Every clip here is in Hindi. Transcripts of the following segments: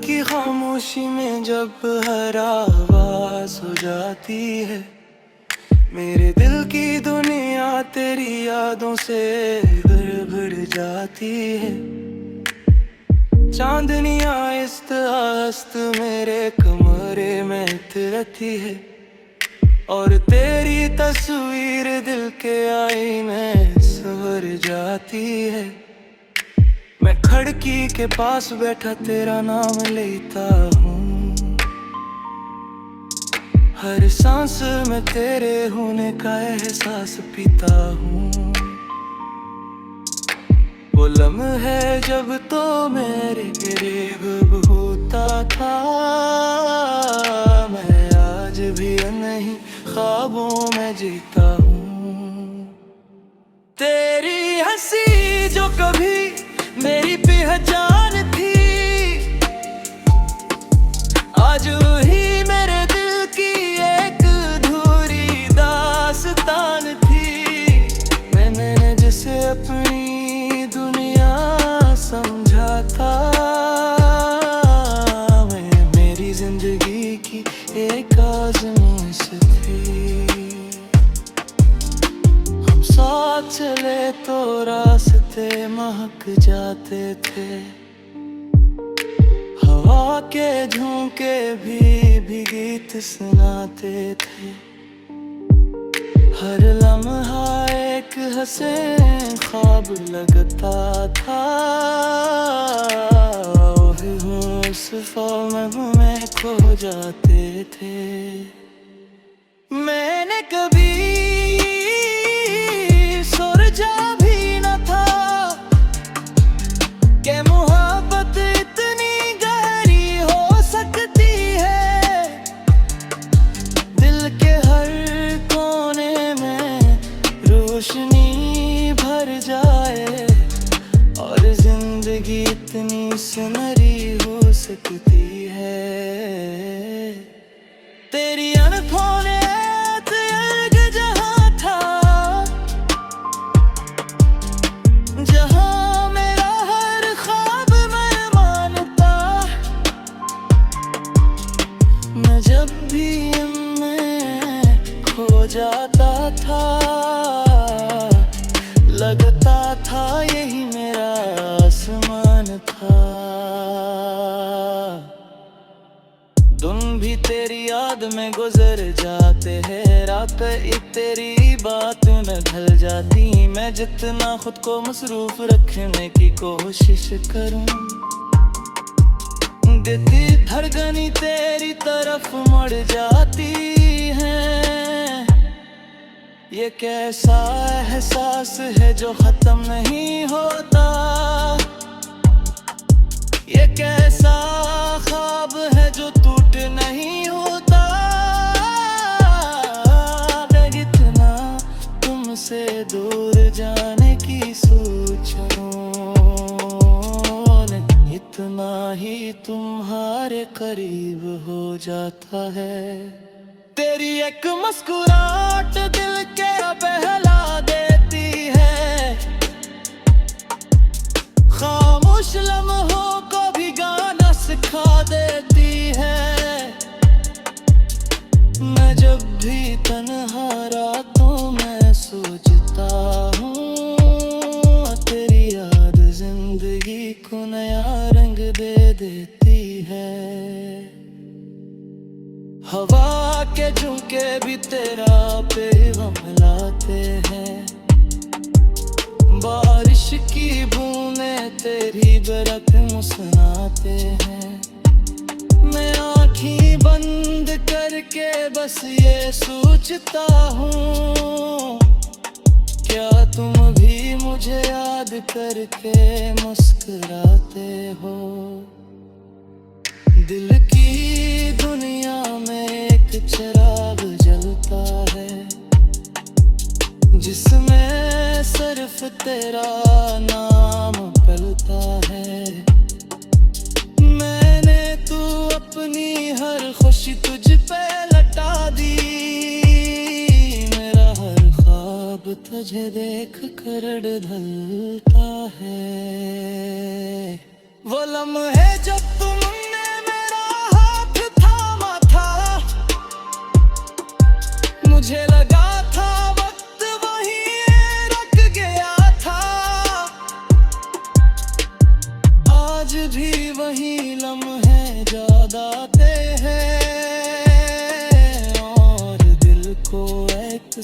की खामोशी में जब हर आवाज हो जाती है, मेरे दिल की दुनिया तेरी यादों से भर भर जाती है। चांदनियाँ इस हस्त मेरे कमरे में उतरती है, और तेरी तस्वीर दिल के आईने संवर जाती है। मैं खिड़की के पास बैठा तेरा नाम लेता हूँ, हर सांस में तेरे होने का एहसास पीता हूँ। वो लम्हे जब तो मेरे करीब होता था, मैं आज भी नहीं ख्वाबों में जीता हूँ। तेरी हंसी जो कभी मेरी पहचान थी, आज ही मेरे दिल की एक अधूरी दास्तान थी। मैंने जिसे अपनी दुनिया समझा था, मैं मेरी जिंदगी की एक आज़माइश थी। हम साथ चले तो रास्ते महक जाते थे, हवा के झोंके भी गीत सुनाते थे। हर लम्हा एक हंसे ख्वाब लगता था, उस ख्वाब में खो जाते थे। मैंने कभी सोचा भी न था कि मोहब्बत इतनी गहरी हो सकती है। दिल के हर कोने में रोशनी भर जाए, और जिंदगी इतनी सुनहरी हो सकती है। तेरी अनथों ने अलग जहां था, जहां मेरा हर ख्वाब मैं मानता। मैं जब भी इनमें खो जाता था, लगता था यही मेरा आसमान था। दिन भी तेरी याद में गुजर जाते हैं, रातें तेरी बात में ढल जाती। मैं जितना खुद को मसरूफ रखने की कोशिश करूं, देती धड़कनी तेरी तरफ मुड़ जाती है। ये कैसा एहसास है जो खत्म नहीं होता, ये कैसा ख्वाब है जो टूट नहीं होता। मैं इतना तुमसे दूर जाने की सोचूं, इतना ही तुम्हारे करीब हो जाता है। तेरी एक मुस्कुराहट दिल के बहला देती है, खामोश लम्हों को भी गाना सिखा देती है। मैं जब भी तन्हा रातों में सोचता हूँ, तेरी याद जिंदगी को नया रंग दे देती है। हवा के झोंके भी तेरा पैगाम लाते हैं, बारिश की बूंदें तेरी बरकत सुनाते हैं। मैं आँखें बंद करके बस ये सोचता हूँ, क्या तुम भी मुझे याद करके मुस्कुराते हो। दिल की दुनिया में एक चिराग जलता है, जिसमें सिर्फ तेरा नाम पलता है। मैंने तू अपनी हर खुशी तुझ पे लटा दी, मेरा हर ख्वाब तुझे देख कर ढलता है। वो लम्हे जब तुमने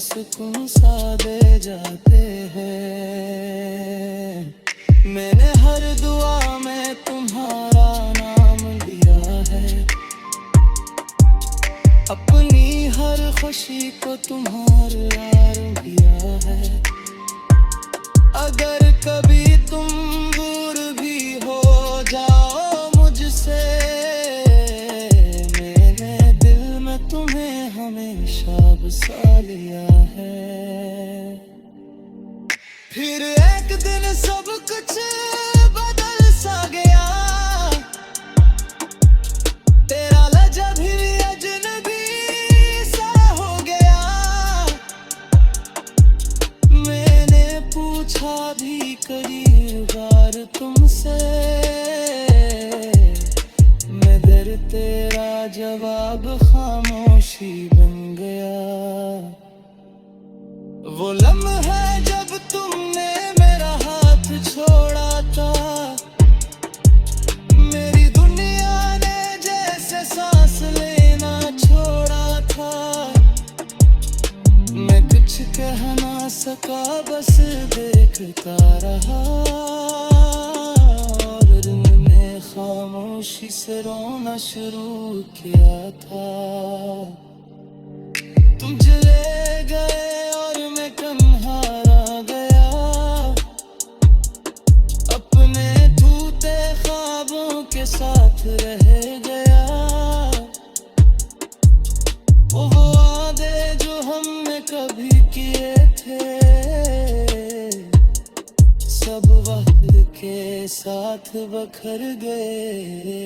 सुकून सा दे जाते हैं। मैंने हर दुआ में तुम्हारा नाम लिया है, अपनी हर खुशी को तुम्हारे यार किया है। अगर कभी तुम दूर भी हो जाओ मुझसे, मैंने दिल में तुम्हें हमेशा बसा लिया है। फिर एक दिन सब कुछ बदल सा गया, तेरा लहजा भी अजनबी सा हो गया। मैंने पूछा भी कई बार तुमसे, मगर तेरा जवाब खामोशी बन गया। वो लम्हा जब तुमने मेरा हाथ छोड़ा था, मेरी दुनिया ने जैसे सांस लेना छोड़ा था। मैं कुछ कह ना सका, बस देखता रहा, और दिन ने खामोशी से रोना शुरू किया था। तुम चले गए और मैं तन्हा रह गया, अपने टूटे ख्वाबों के साथ रह गया। वो वादे जो हमने कभी किए थे, सब वक्त के साथ बखर गए।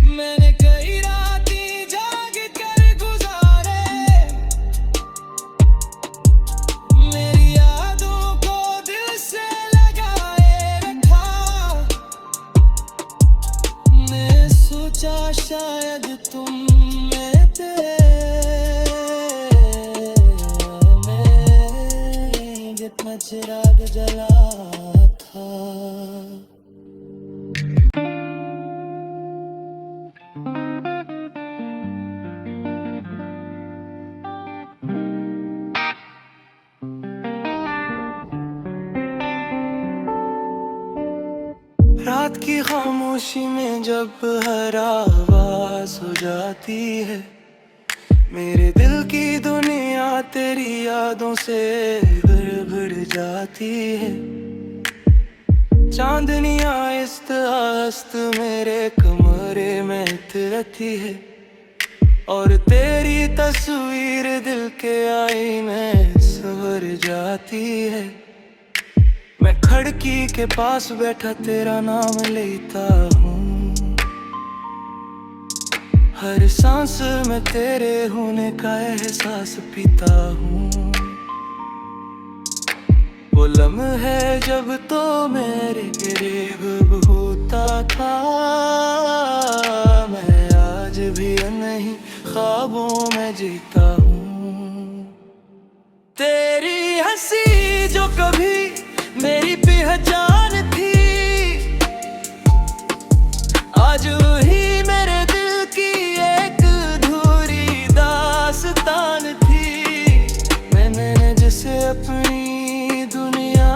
मैंने कई रातें जाग कर गुजारे, मेरी यादों को दिल से लगाए रखा। मैं सोचा शायद तुम में थे, मैं जितना चिराग जला था। रात की खामोशी में जब हर आवाज हो जाती है, मेरे दिल की दुनिया तेरी यादों से भर जाती है। चांदनियाँ इस्त आस्त मेरे कमरे में तिरती है, और तेरी तस्वीर दिल के आईने संवर जाती है। मैं खिड़की के पास बैठा तेरा नाम लेता हूँ, हर सांस में तेरे होने का एहसास पीता हूँ। वो लम्हे जब तो मेरे करीब होता था, मैं आज भी नहीं ख्वाबों में जीता हूँ। तेरी हंसी जो कभी मेरी पहचान थी, आज वही मेरे दिल की एक अधूरी दास्तान थी। मैंने जिसे अपनी दुनिया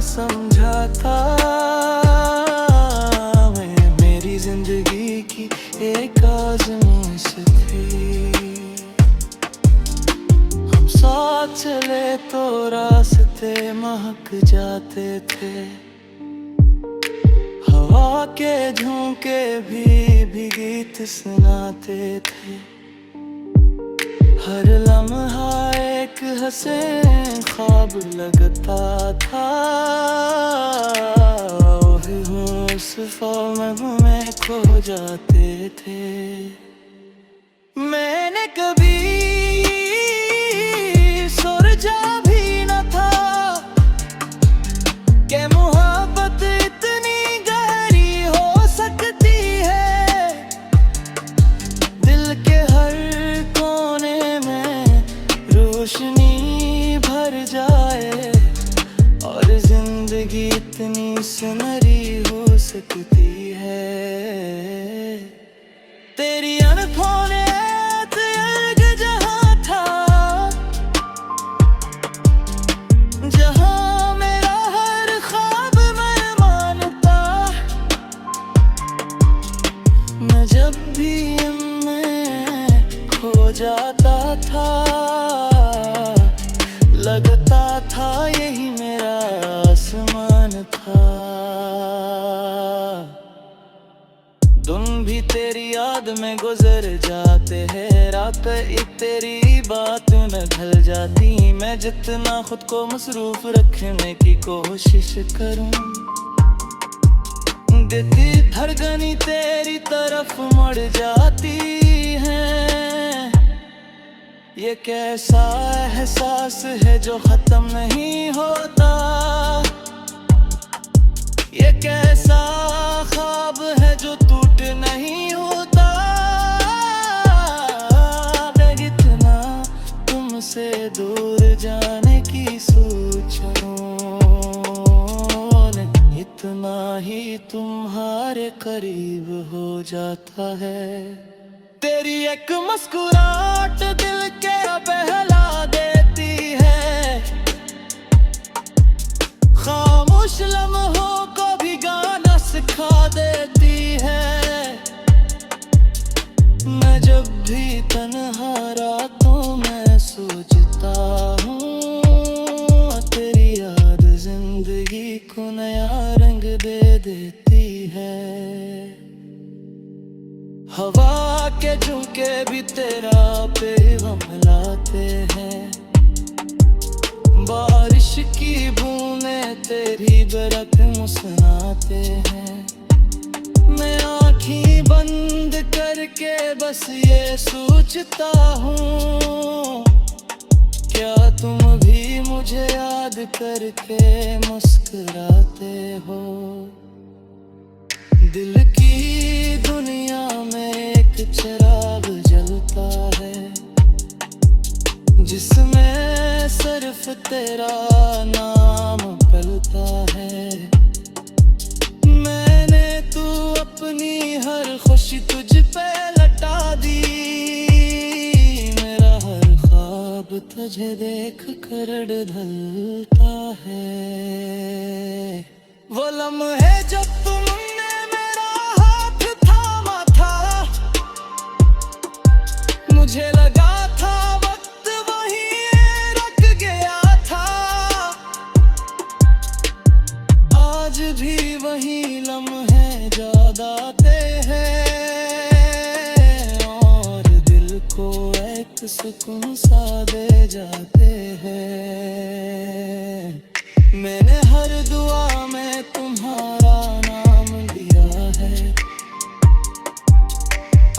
समझा था, मैं मेरी जिंदगी की एक आज़माइश थी। हम साथ चले तो रास्ते महक जाते थे, हवा के झोंके भी गीत सुनाते थे। हर लम्हा एक हंसे ख्वाब लगता था, उस ख्वाब में खो जाते थे। मैंने कभी सोचा भी न था कि मोहब्बत इतनी गहरी हो सकती है। दिल के हर कोने में रोशनी भर जाए, और जिंदगी इतनी सुनहरी हो सकती है। तेरी अनहोनी जहां मैं जब भी इनमें खो जाता था, लगता था यही मेरा आसमान था। दिन भी तेरी याद में गुजर जाते हैं, रात एक तेरी बात में ढल जाती। मैं जितना खुद को मसरूफ रखने की कोशिश करूं, देती धड़कनी तेरी तरफ मुड़ जाती है। ये कैसा एहसास है जो खत्म नहीं होता, ये कैसा ख्वाब है जो टूट नहीं होता। मैं इतना तुमसे दूर जाने की सोचूं, इतना ही तुम्हारे करीब हो जाता है। तेरी एक मुस्कुराहट दिल के बहला देती है, खामोश लम्हों को भी गाना सिखा देती है। मैं जब भी तन्हा रातों में सोचता हूँ, तेरी याद जिंदगी को नया रंग दे देती है। हवा के झोंके भी तेरा पैगाम लाते हैं, बारिश की बूंदें तेरी बरकत सुनाते हैं। मैं आँखें बंद करके बस ये सोचता हूँ, क्या तुम भी मुझे याद करके मुस्कुराते हो। दिल की दुनिया में एक चिराग जलता है, जिसमें सिर्फ तेरा नाम पलता है। मैंने तू अपनी हर खुशी तुझ पे लटा दी, मेरा हर ख्वाब तुझे देख कर ढलता है। वो लम्हे जब तुमने मेरा हाथ थामा था, मुझे लगा था वक्त वहीं रुक गया था। आज भी वही लम्हे याद आते हैं, और दिल को एक सुकून सा दे जाते हैं। मैंने हर दुआ में तुम्हारा नाम लिया है,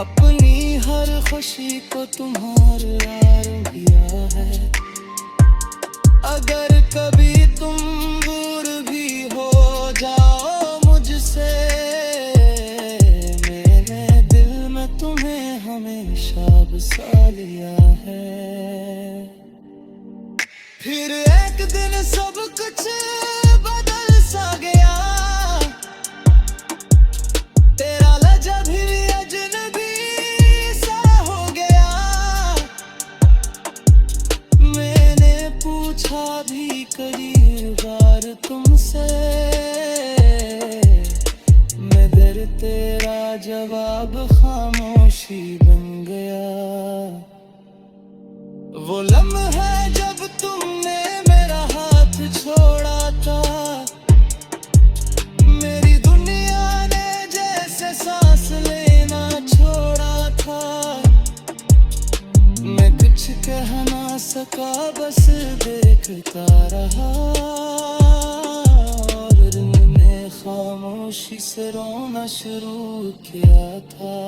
अपनी हर खुशी को तुम्हारे यार किया है। अगर कभी तुम दूर भी हो जाओ मुझसे, मेरे दिल में तुम्हें हमेशा बसा लिया है। फिर एक दिन सब कुछ बदल सा गया, तेरा लहजा भी अजनबी सा हो गया। मैंने पूछा भी कई बार तुमसे, मगर तेरा जवाब खामोशी बन गया। वो लम्हा जब तुमने मेरा हाथ छोड़ा था, मेरी दुनिया ने जैसे सांस लेना छोड़ा था। मैं कुछ कह ना सका, बस देखता रहा, और दिल ने खामोशी से रोना शुरू किया था।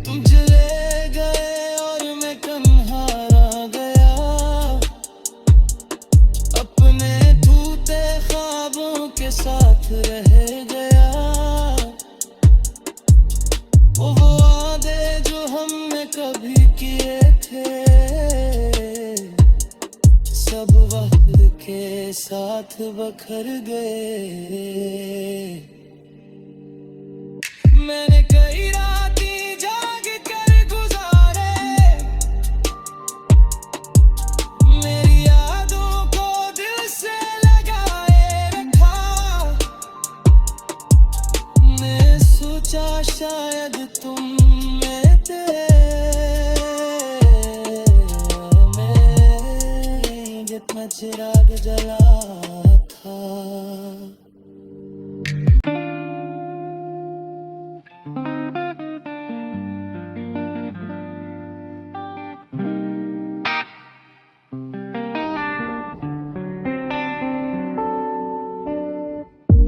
तुम चले गए और मैं तन्हा रह गया, अपने टूटे ख्वाबों के साथ रह गया। वो वादे जो हमने कभी किए थे, सब वक्त के साथ बखर गए। मैंने कई रातें जाग कर गुजारे, मेरी यादों को दिल से लगाए रखा। मैं सोच सोचा शायद तुम में थे, मैं जितना चिराग जला था।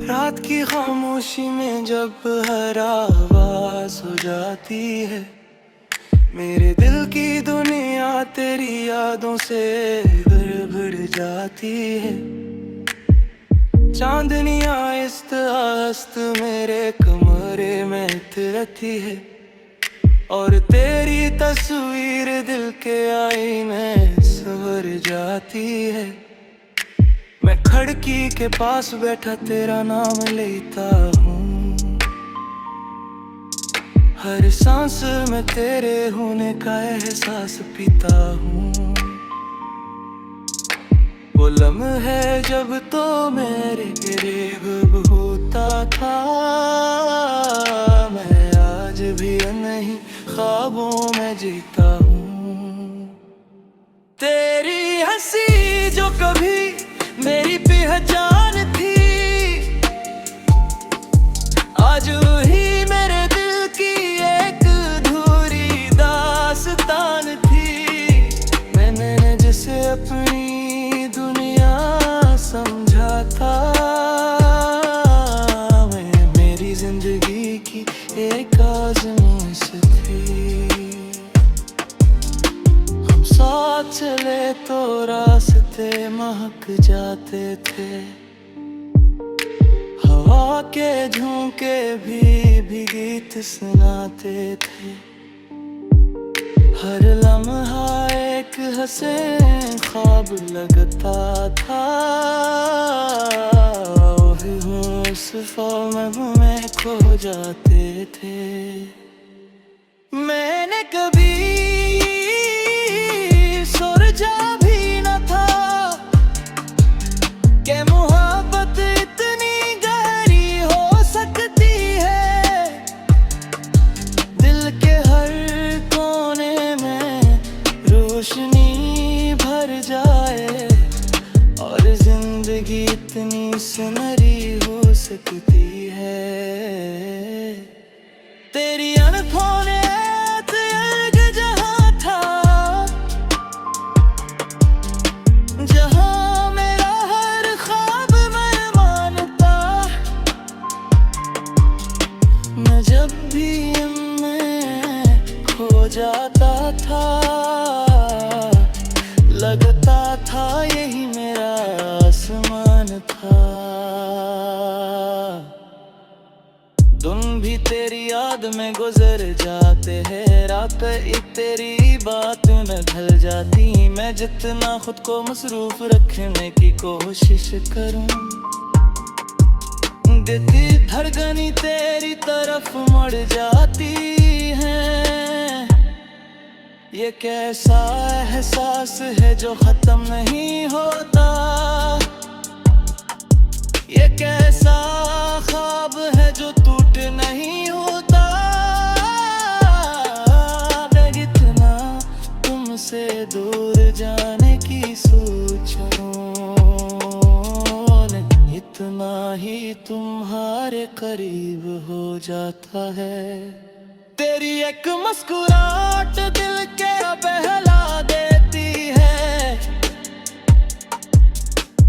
रात की खामोशी में जब हर आवाज हो जाती है, मेरे दिल की दुनिया तेरी यादों से भर जाती है। चांदनियाँ आहिस्त आहिस्त मेरे कमरे में उतरती है, और तेरी तस्वीर दिल के आईने संवर जाती है। मैं खिड़की के पास बैठा तेरा नाम लेता हूँ, हर सांस में तेरे होने का एहसास पीता हूँ। वो लम्हे जब तो मेरे करीब होता था, मैं आज भी नहीं ख्वाबों में जीता हूँ। तेरी हंसी जो कभी मेरी पहचान थी, आज ही मेरे दिल की एक अधूरी दास्तान थी। मैंने जिसे अपनी दुनिया समझा था, मैं मेरी जिंदगी की एक आज़माइश थी। हम साथ चले तो रास्ते महक जाते थे, हवा के झोंके भी गीत सुनाते थे। हर लम्हा एक हंसे ख्वाब लगता था, उस ख्वाब में खो जाते थे। मैंने कभी सोचा भी न था कि मोहब्बत इतनी गहरी हो सकती है। दिल के हर कोने में रोशनी भर जाए, और जिंदगी इतनी सुनहरी हो सकती है। तेरी अनहोनी जब भी मैं खो जाता था, लगता था यही मेरा आसमान था। दिन भी तेरी याद में गुजर जाते हैं, रात एक तेरी बात में ढल जाती। मैं जितना खुद को मसरूफ रखने की कोशिश करूं, देती धड़कनी तेरी तरफ मुड़ जाती है। ये कैसा एहसास है जो खत्म नहीं होता, ये कैसा ख्वाब है जो टूट नहीं होता। मैं इतना तुमसे दूर जाने की सोचूं, इतना ही तुम्हारे करीब हो जाता है। तेरी एक मुस्कुराहट दिल के बहला देती है,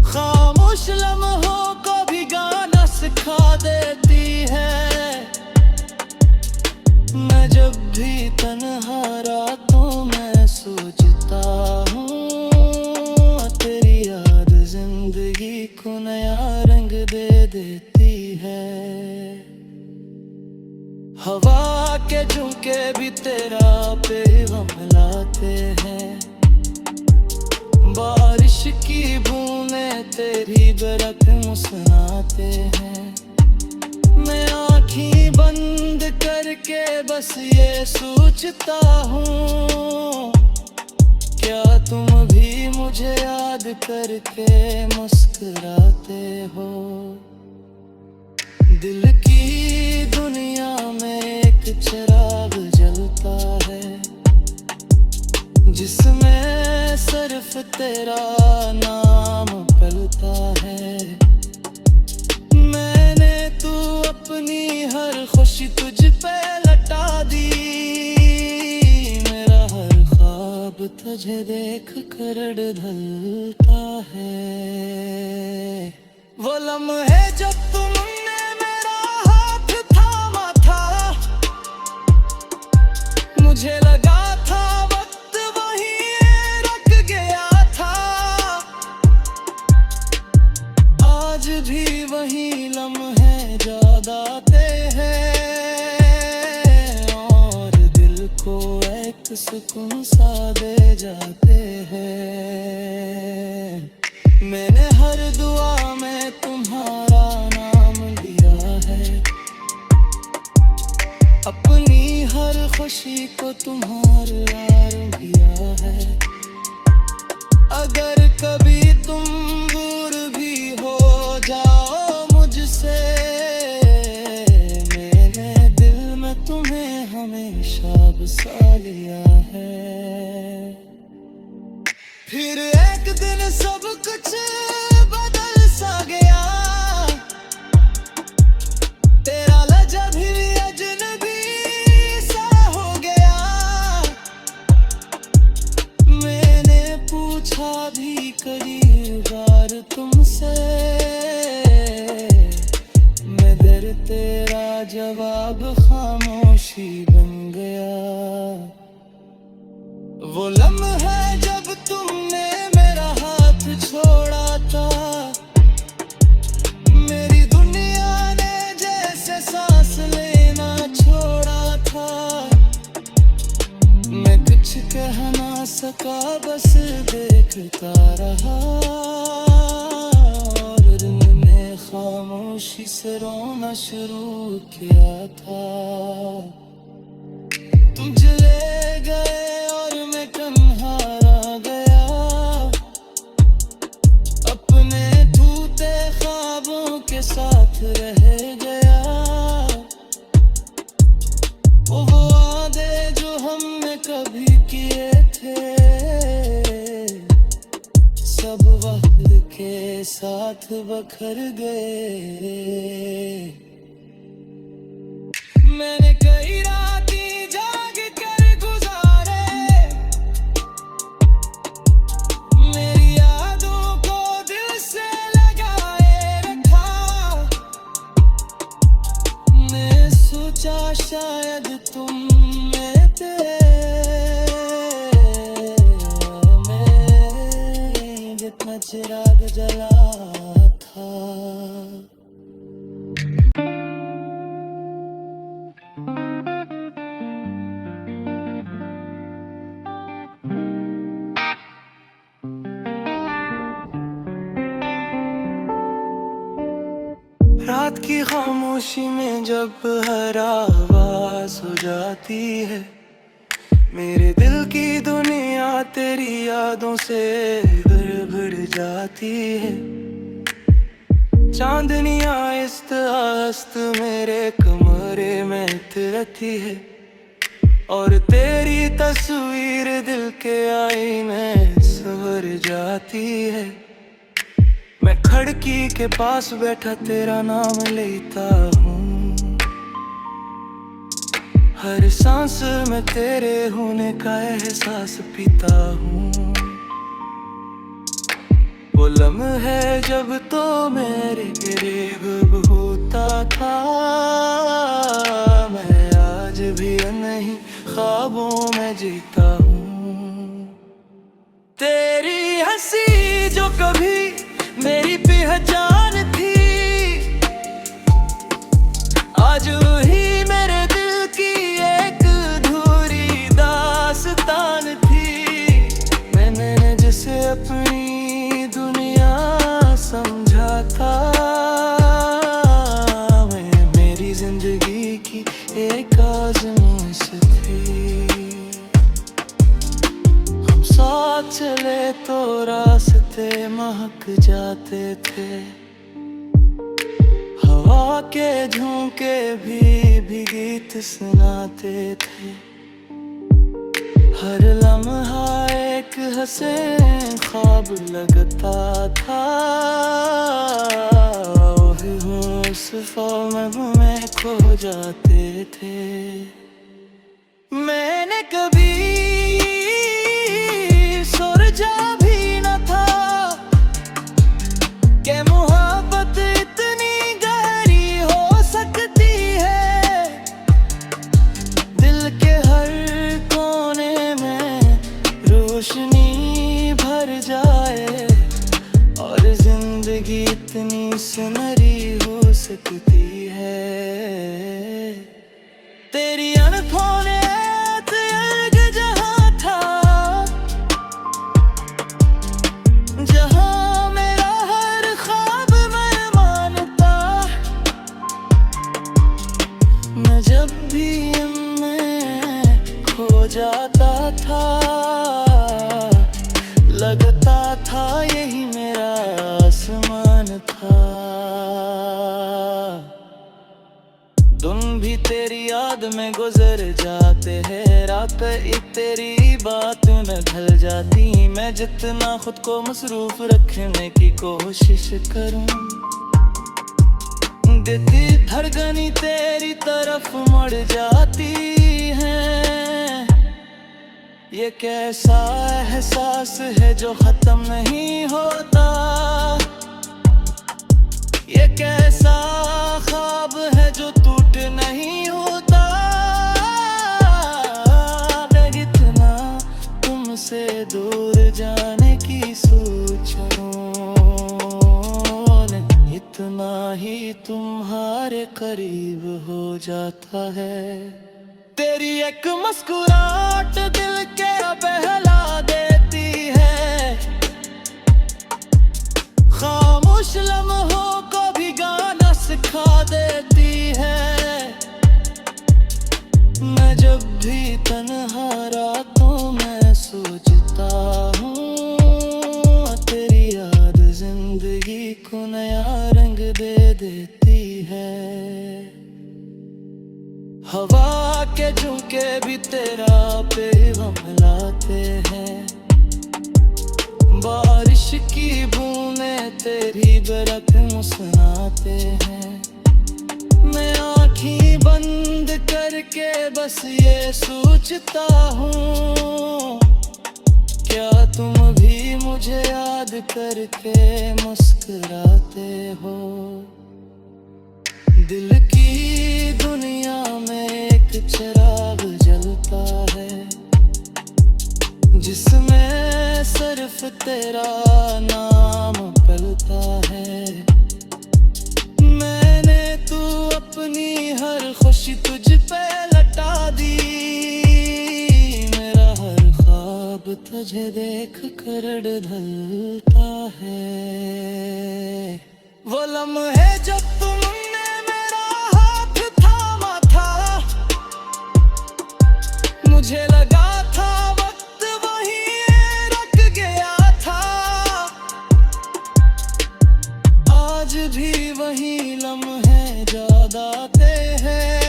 खामोश लम्हों को भी गाना सिखा देती है। मैं जब भी तन्हा रातों में सोचता हूँ, तेरी याद जिंदगी को नया रंग दे देती है। हवा के झोंके भी तेरा पैगाम लाते हैं, बारिश की बूंदें तेरी बरकत सुनाते हैं। मैं आँखें बंद करके बस ये सोचता हूँ, क्या तुम भी मुझे याद करके मुस्कुराते हो। दिल की दुनिया में तेरा नाम पलता है। मैंने तू अपनी हर खुशी तुझ पे लटा दी, मेरा हर ख्वाब तुझे देख कर ढलता है। वो लम्हे जब तुमने मेरा हाथ थामा था, मुझे लगा था वक्त वहीं रुक गया था। आज भी वही लम्हे याद आते हैं और दिल को एक सुकून सा दे जाते हैं। मैंने हर दुआ में तुम्हारा नाम लिया है, अपनी हर खुशी को तुम्हारे यार किया है। अगर कभी तुम दूर भी हो जाओ मुझसे, मैंने दिल में तुम्हें हमेशा बसा लिया है। फिर एक दिन सब कुछ बदल सा गया, तेरा लहजा भी अजनबी सा हो गया। मैंने पूछा भी कई बार तुमसे, मगर तेरा जवाब खामोशी बन गया। वो लम्हा जब तुमने मेरा हाथ छोड़ा था, मेरी दुनिया ने जैसे सांस लेना छोड़ा था। मैं कुछ कह ना सका, बस देखता रहा और दिल ने खामोशी से रोना शुरू किया था। तुम चले गए और मैं तन्हा रह गया, अपने टूटे ख्वाबों के साथ रह गया। वो वादे जो हमने कभी किए थे, सब वक्त के साथ बखर गए। मैंने कई रातें जाग कर गुजारे, मेरी यादों को दिल से लगाए रखा। मैं सोचा शायद तुम में थे, मैं जितना चिराग जला था। रात की खामोशी में जब हर आवाज हो जाती है, मेरे दिल की दुनिया तेरी यादों से भर जाती है। चांदनियाँ आहिस्ते आहिस्ते मेरे कमरे में उतरती है और तेरी तस्वीर दिल के आईने संवर जाती है। मैं खिड़की के पास बैठा तेरा नाम लेता हूँ, हर सांस में तेरे होने का एहसास पीता हूँ। वो लम्हे जब तो मेरे करीब होता था, मैं आज भी नहीं ख्वाबों में जीता हूँ। तेरी हंसी जो कभी मेरी पहचान थी, आज वही मेरे दिल की एक अधूरी दास्तान थी। मैंने जिसे अपनी दुनिया समझा था, मेरी जिंदगी की एक आज़माइश थी। हम साथ चले तो रास्ते महक जाते थे, हवा के झोंके भी गीत सुनाते थे। हर लम्हा एक एक हंसे ख्वाब लगता था। ओहे उस ख्वाब में खो जाते थे। मैंने कभी सोचा भी न था कि मोहब्बत इतनी गहरी हो सकती है। दिल के हर कोने में रोशनी भर जाए और जिंदगी इतनी सुनहरी हो सकती है। तेरी अनहोनी अलग जहां था, जहां मेरा हर ख्वाब मैं मानता। मैं जब भी इनमें खो जाता था, लगता था यही मेरा आसमान था। दिन भी तेरी याद में गुजर जाते हैं, रात एक तेरी बात में ढल जाती। मैं जितना खुद को मसरूफ रखने की कोशिश करूं, देती धड़कनी तेरी तरफ मुड़ जाती है। ये कैसा एहसास है जो खत्म नहीं होता, ये कैसा ख्वाब है जो टूट नहीं होता। मैं इतना तुमसे दूर जाने की सोचूं, इतना ही तुम्हारे करीब हो जाता है। तेरी एक मुस्कुराहट दिल के बहला देती है, खामोश लम्हों को भी गाना सिखा देती है। मैं जब भी तन्हा रातों में सोचता हूँ, तेरी याद जिंदगी को नया रंग दे देती है। हवा के झोंके भी तेरा पैगाम लाते हैं, बारिश की बूंदें तेरी बरक मुस्कुराते हैं। मैं आँखें बंद करके बस ये सोचता हूँ, क्या तुम भी मुझे याद करके मुस्कुराते हो। दिल की दुनिया में एक चिराग जलता है, जिसमें सिर्फ तेरा नाम पलता है। मैंने तू अपनी हर खुशी तुझ पे लटा दी, मेरा हर ख्वाब तुझे देख कर ढलता है। वो लम्हे जब तुमने मेरा हाथ थामा था, मुझे लगा था वक्त वहीं रुक गया था। आज भी वही लम्हे याद आते हैं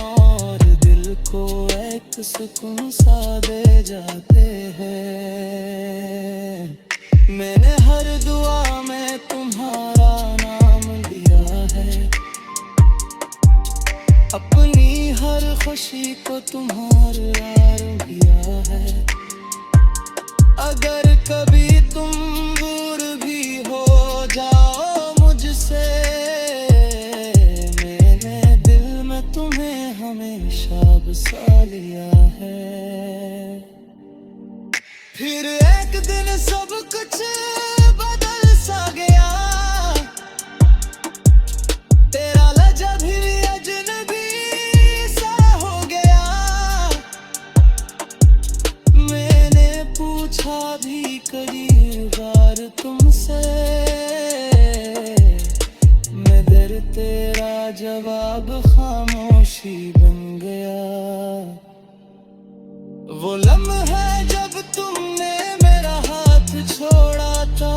और दिल को एक सुकून सा दे जाते हैं। मैंने हर दुआ में तुम्हारा नाम लिया है, अपनी हर खुशी को तुम्हारा किया है। अगर कभी तुम दूर भी हो जाओ मुझसे, मैंने दिल में तुम्हें हमेशा बसा लिया है। फिर एक दिन सब कुछ बदल सा गया, तेरा लहजा भी अजनबी सा हो गया। मैंने पूछा भी कई बार तुमसे, मगर तेरा जवाब खामोशी बन गया। वो लम्हा जब तुमने मेरा हाथ छोड़ा था,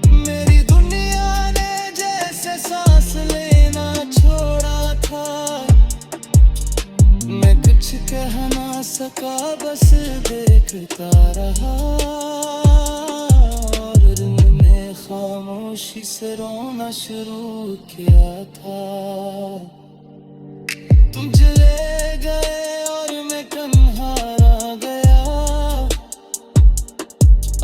मेरी दुनिया ने जैसे सांस लेना छोड़ा था। मैं कुछ कह ना सकता का बस देखता रहा, और दिन में खामोशी से रोना शुरू किया था। तुम चले गए और मैं तन्हा रह गया,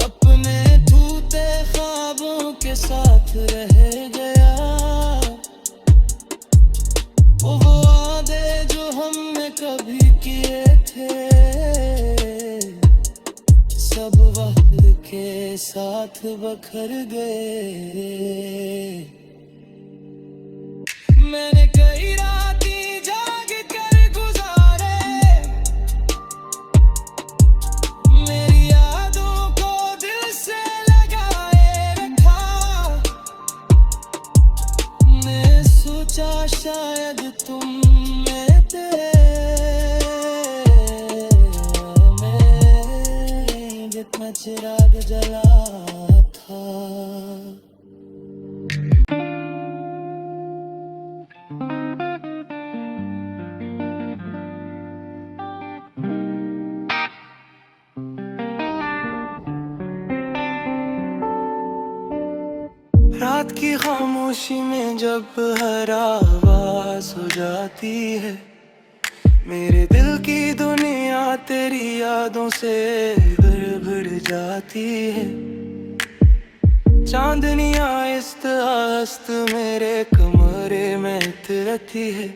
अपने टूटे ख्वाबों के साथ रह गया। वो वादे जो हमने कभी किए थे, सब वक्त के साथ बखर गए। मैंने कई रातें जाग कर गुजारे, मेरी यादों को दिल से लगाए रखा। मैं सोचा शायद तुम में थे, मैं जितना चिराग जला था। रात की खामोशी में जब हर आवाज हो जाती है, मेरे दिल की दुनिया तेरी यादों से भर जाती है। चांदनियाँ इस्त मेरे कमरे में तिरती है,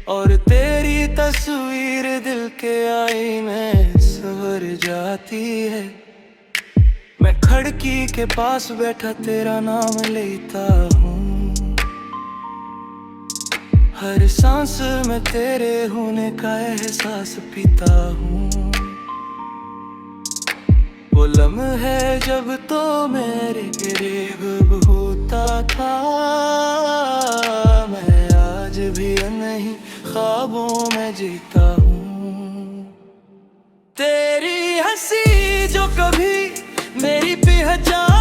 और तेरी तस्वीर दिल के आईने संवर जाती है। मैं खिड़की के पास बैठा तेरा नाम लेता हूँ, हर सांस में तेरे होने का एहसास पीता हूँ। वो लम्हे जब तो मेरे करीब होता था, मैं आज भी नहीं ख्वाबों में जीता हूँ। तेरी हंसी जो कभी मेरी पहचान